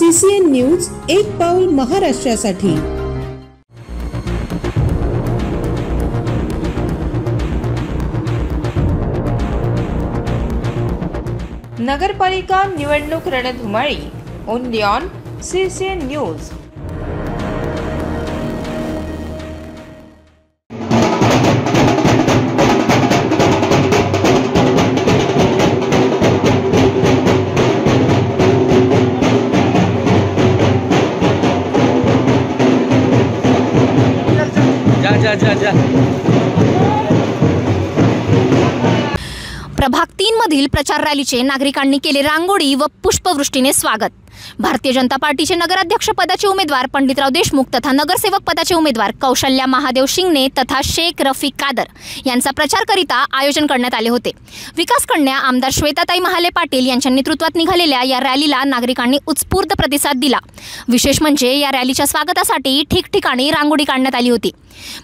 CCN news, एक पाऊल महाराष्ट्रासाठी। नगरपालिका निवडणूक रणधुमाळी ओनली ऑन CCN न्यूज। प्रभाग 3 मधील प्रचार रॅलीचे नागरिकांनी केले रांगोळी व पुष्पवृष्टीने स्वागत। भारतीय जनता पार्टीचे नगराध्यक्ष पदाचे उमेदवार पंडितराव देशमुख तथा नगरसेवक पदाचे उमेदवार कौशल्या महादेव शिंगणे तथा शेख रफिक कादर यांचा प्रचारकरिता आयोजन करण्यात आले होते। विकास कन्या आमदार श्वेताताई महाले पाटील यांच्या नेतृत्वात निघालेल्या या रॅलीला नागरिकांनी उत्स्फूर्त प्रतिसाद दिला। विशेष म्हणजे या रॅलीच्या स्वागतासाठी ठिकठिकाणी रांगोळी काढण्यात आली होती।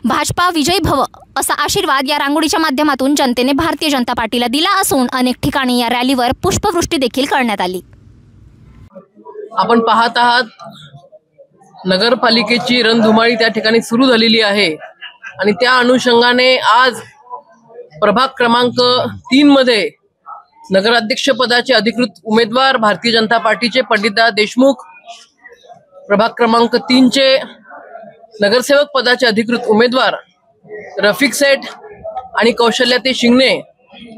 भाजपा विजयी भव असा आशीर्वाद या रांगोळीच्या माध्यमातून जनतेने भारतीय जनता पार्टीला दिला असून अनेक ठिकाणी या रॅलीवर पुष्पवृष्टी देखील करण्यात आली। आपण पाहत आहात नगरपालिकेची रणधुमाळी त्या ठिकाणी सुरू झालेली आहे आणि त्या अनुषंगाने आज प्रभाग क्रमांक 3 मध्ये नगराध्यक्ष पदाचे अधिकृत उमेदवार भारतीय जनता पार्टीचे पंडितराव देशमुख, प्रभाग क्रमांक 3 चे नगरसेवक पदाचे अधिकृत उमेदवार रफिक सेठ आणि कौशल्याताई शिंगणे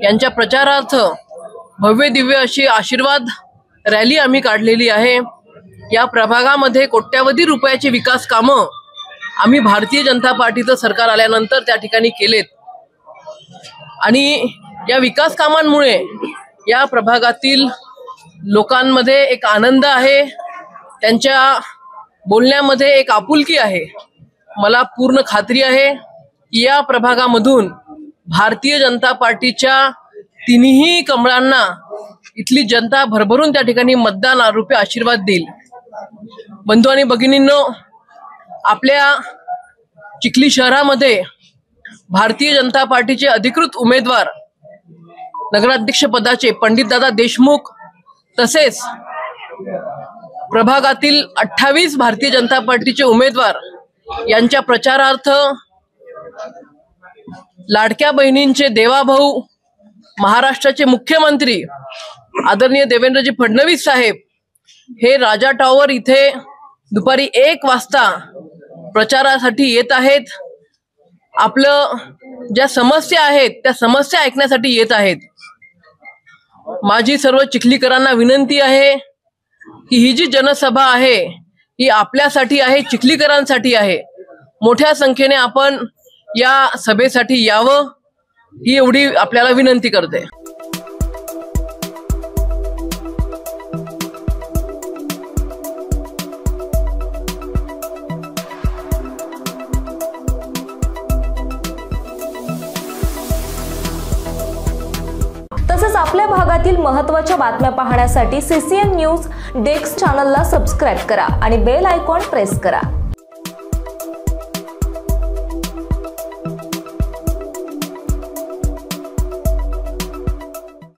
यांच्या प्रचारार्थ भव्य दिव्य अशी आशीर्वाद रॅली आम्ही काढलेली आहे। या प्रभागामध्ये कोट्यावधी रुपयाचे विकास कामं आम्ही भारतीय जनता पार्टीचं सरकार आल्यानंतर त्या ठिकाणी केलेत आणि या विकास कामांमुळे या प्रभागातील लोकांमध्ये एक आनंद आहे, त्यांच्या बोलण्यामध्ये एक आपुलकी आहे। मला पूर्ण खात्री आहे की या प्रभागामधून भारतीय जनता पार्टीच्या तिन्ही कमळांना इथली जनता भरभरून त्या ठिकाणी मतदान रूपी आशीर्वाद देईल। बंधू आणि भगिनींनो, आपल्या चिखली शहरामध्ये भारतीय जनता पार्टीचे अधिकृत उमेदवार नगराध्यक्ष पदाचे पंडितदादा देशमुख तसेच प्रभागातील 28 भारतीय जनता पार्टीचे उमेदवार यांच्या प्रचारार्थ लाडक्या बहिणींचे देवाभाऊ महाराष्ट्राचे मुख्यमंत्री आदरणीय देवेंद्रजी फडणवीस साहेब हे राजा टॉवर इथे दुपारी 1 वाजता प्रचारासाठी येत आहेत। आपलं ज्या समस्या आहेत त्या समस्या ऐकण्यासाठी येत आहेत। माझी सर्व चिखलीकरांना विनंती आहे की ही जी जनसभा आहे ही आपल्यासाठी आहे, चिखलीकरांसाठी आहे। मोठ्या संख्येने आपण या सभेसाठी यावं ही एवढी आपल्याला विनंती करते। तसेच आपल्या भागातील महत्त्वाच्या बातम्या पाहण्यासाठी CCN न्यूज डेस्क चॅनलला सबस्क्राइब करा आणि बेल आयकॉन प्रेस करा।